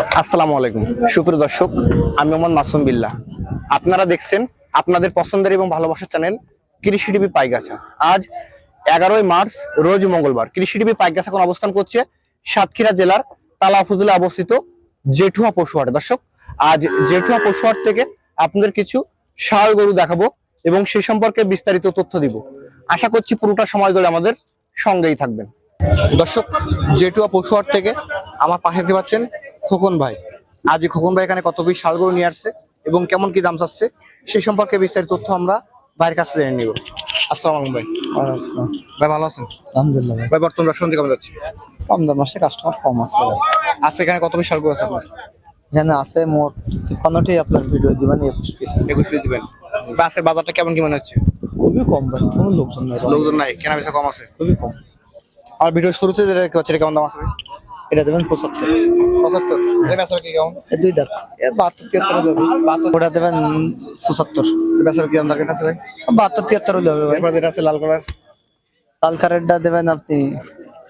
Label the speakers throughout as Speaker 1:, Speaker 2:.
Speaker 1: আসসালামু আলাইকুম সুপ্রিয় দর্শক, আমি মোহাম্মদ মাসুম বিল্লাহ। আপনারা দেখছেন আপনাদের পছন্দের এবং ভালোবাসার চ্যানেল কৃষি টিভি পাইগাছা। আজ 11ই মার্চ রোজ মঙ্গলবার। কৃষি টিভি পাইগাছা এখন অবস্থান করছে সাতক্ষীরা জেলার তালা উপজেলায় অবস্থিত জেঠুয়া পশুহাটে। দর্শক, আজ জেঠুয়া পশুহাট থেকে আপনাদের কিছু ষাঁড় গরু দেখাবো এবং সেই সম্পর্কে বিস্তারিত তথ্য দিব। আশা করছি পুরোটা সময় ধরে আমাদের সঙ্গেই থাকবেন। দর্শক, জেঠুয়া পশুহাট থেকে আমার পাশে দেখতে পাচ্ছেন খোকন ভাই। আজ এই খোকন ভাই এখানে কত পিস ষাঁড় গরু নিয়ে আসছে এবং কেমন কি দাম চাচ্ছে সেই সম্পর্কে বিস্তারিত তথ্য আমরা ভাইয়ের কাছে জেনে নিব। আসসালামু আলাইকুম ভাই। ভাই ভালো আছেন?
Speaker 2: আলহামদুলিল্লাহ ভাই।
Speaker 1: ভাই বর্তমান ব্যবসা কেমন যাচ্ছে?
Speaker 2: কম দাম আছে, কাস্টমার কম আছে ভাই।
Speaker 1: আজকে এখানে কত পিস ষাঁড় গরু আছে আপনার?
Speaker 2: এখানে আছে মোট 53টি, আপনার ভিডিও দিবেন 21 পিস।
Speaker 1: 21 পিস দিবেন। ভাই আজকের বাজারটা কেমন কি মনে হচ্ছে?
Speaker 2: খুবই কম ভাই, কোনো লোকজন নাই।
Speaker 1: লোকজন নাই, কেনা বেচা কম আছে।
Speaker 2: খুবই কম।
Speaker 1: আমার ভিডিও শুরুতে যেটা দেখতে পাচ্ছি এটা কেমন দাম আছে?
Speaker 2: এটা দেবেন 75।
Speaker 1: 75। এই বেচার কি কেমন?
Speaker 2: এই দুই দাঁত 72 73 দেবেন। ওটা দেবেন 75।
Speaker 1: এই বেচার কি দাম টার্গেট আছে ভাই?
Speaker 2: 72 73 দেবে ভাই।
Speaker 1: এরপর যেটা আছে লাল কালার,
Speaker 2: লাল কারেরটা দেবেন আপনি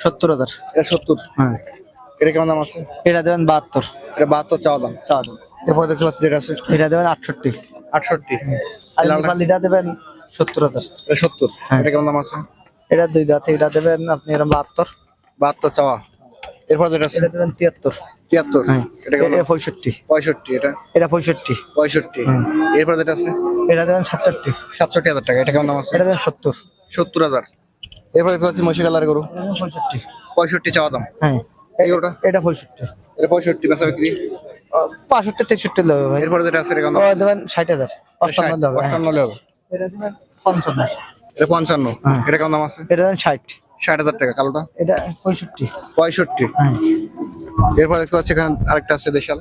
Speaker 2: 70,000।
Speaker 1: এটা 70।
Speaker 2: হ্যাঁ,
Speaker 1: এটা কেমন দাম আছে?
Speaker 2: এটা দেবেন 72।
Speaker 1: এটা 72 চাওয়া দাম।
Speaker 2: চার দাম।
Speaker 1: এরপর দেখতে পাচ্ছি যেটা আছে
Speaker 2: এটা দেবেন 68।
Speaker 1: 68।
Speaker 2: আর নেপালিটা দেবেন 70,000।
Speaker 1: এটা 70।
Speaker 2: হ্যাঁ।
Speaker 1: এটা কেমন দাম আছে?
Speaker 2: এটা দুই দাঁত, এটা দেবেন আপনি এরকম 72।
Speaker 1: 72 চাওয়া। এরপর যেটা আছে
Speaker 2: এটা দেবেন 73।
Speaker 1: 73।
Speaker 2: হ্যাঁ,
Speaker 1: এটা কেমন
Speaker 2: এটা
Speaker 1: দাম?
Speaker 2: 65।
Speaker 1: 65। এটা
Speaker 2: এটা 65।
Speaker 1: 65। এরপর যেটা আছে
Speaker 2: এটা দেবেন 67।
Speaker 1: 67,000 টাকা। এটা কেমন দাম আছে?
Speaker 2: এটা দেবেন 70।
Speaker 1: 70,000। এরপর দেখতে পাচ্ছি মহিষী কালার গরু,
Speaker 2: 65।
Speaker 1: 65 চাওয়া দাম।
Speaker 2: হ্যাঁ,
Speaker 1: এই গরুটা
Speaker 2: এটা 65।
Speaker 1: এটা 65 বেচা বিক্রি।
Speaker 2: 65 63 দেবে ভাই।
Speaker 1: এরপর যেটা আছে এটা কেমন
Speaker 2: ও
Speaker 1: দাম?
Speaker 2: দেবেন 60,000। 55 দেবে।
Speaker 1: 55 হবে।
Speaker 2: এটা দেবেন 55।
Speaker 1: এটা 55।
Speaker 2: হ্যাঁ।
Speaker 1: এটা কেমন দাম আছে?
Speaker 2: এটা দেবেন 60।
Speaker 1: 60,000 টাকা। কালোটা
Speaker 2: এটা 65।
Speaker 1: 65।
Speaker 2: হ্যাঁ,
Speaker 1: এরপর দেখতে পাচ্ছি এখানে আরেকটা আছে দেশাল,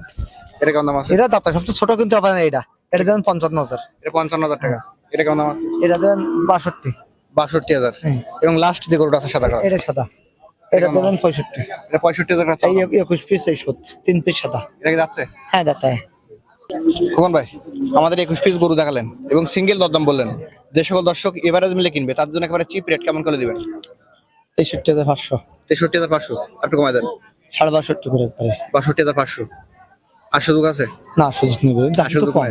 Speaker 1: এটা কেমন দাম আছে?
Speaker 2: এটা দাতা সবচেয়ে ছোট কিন্তু আপনার এটা। এটা দেবেন 55,000।
Speaker 1: এটা 55,000 টাকা। এটা কেমন দাম আছে?
Speaker 2: এটা দেবেন 62।
Speaker 1: 62,000।
Speaker 2: হ্যাঁ।
Speaker 1: এবং লাস্ট যে গরুটা আছে সাদা কালার,
Speaker 2: এটা সাদা। এটা দেবেন 65।
Speaker 1: এটা 65,000 টাকা।
Speaker 2: এই 21 পিস, এই 3 পিস সাদা।
Speaker 1: এটা কি যাচ্ছে?
Speaker 2: হ্যাঁ দাতা।
Speaker 1: খোকন ভাই, আমাদের 21 পিস গরু দেখালেন এবং সিঙ্গেল দরদাম বললেন। যে সকল দর্শক এভারেজ মিলে কিনবে তার জন্য একেবারে চিপ রেট কেমন করে দিবেন?
Speaker 2: 63,500।
Speaker 1: 63,500। একটু কমাই দেন।
Speaker 2: 62.5 করে একবারে।
Speaker 1: 62,500। 800 দুঃখ আছে?
Speaker 2: না সুযোগ নেবে, দাম তো
Speaker 1: সুযোগ
Speaker 2: কম।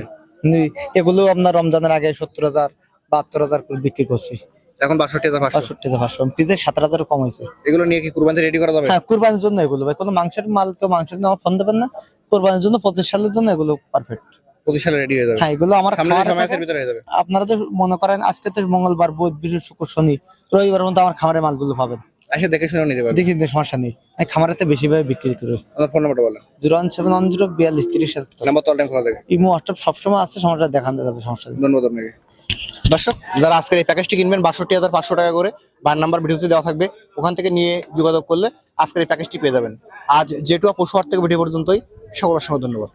Speaker 1: নাই।
Speaker 2: এগুলো আপনার রমজানের আগে 70,000 72,000 করে বিক্রি করছি।
Speaker 1: এখন 62,500।
Speaker 2: 62,500 পিসে 17,000 কম হয়েছে।
Speaker 1: এগুলো নিয়ে কি কুরবানিতে রেডি করা যাবে?
Speaker 2: হ্যাঁ, কুরবানির জন্য এগুলো ভাই। কোনো মাংসের মাল তো মাংসের জন্য আমার ফোন দেবেন না। কুরবানির জন্য 25 সালের জন্য এগুলো পারফেক্ট।
Speaker 1: 25 সালে রেডি হয়ে যাবে।
Speaker 2: হ্যাঁ, এগুলো আমার
Speaker 1: সামনে
Speaker 2: খামারে
Speaker 1: সময়
Speaker 2: থাকে।
Speaker 1: আছে, ভিতরে হয়ে যাবে।
Speaker 2: আপনারা তো মনে করেন আজকে তো মঙ্গলবার, বুধ, বৃহস্পতি, শুক্র, শনি, রবিবার পর্যন্ত আমার খামারে মালগুলো পাবেন।
Speaker 1: এসে দেখে শুনে নিতে পারবেন।
Speaker 2: দেখি সমস্যা নেই। আমি খামারেতে বেশিভাবে বিক্রি করি।
Speaker 1: আপনার ফোন নাম্বারটা বলেন।
Speaker 2: 01710 42 30 77।
Speaker 1: নাম্বার তো অল টাইম খোলা থাকে।
Speaker 2: ইমো হোয়াটসঅ্যাপ সবসময় আছে, সময়টা দেখানো যাবে, সমস্যা নেই।
Speaker 1: ধন্যবাদ আপনাকে। দর্শক, যারা আজকের এই প্যাকেজটি কিনবেন 62,500 টাকা করে, বার নাম্বার ভিডিওতে দেওয়া থাকবে, ওখান থেকে নিয়ে যোগাযোগ করলে আজকের এই প্যাকেজটি পেয়ে যাবেন। আজ জেঠুয়া পশুহাট থেকে ভিডিও পর্যন্তই। সকলের সঙ্গে ধন্যবাদ।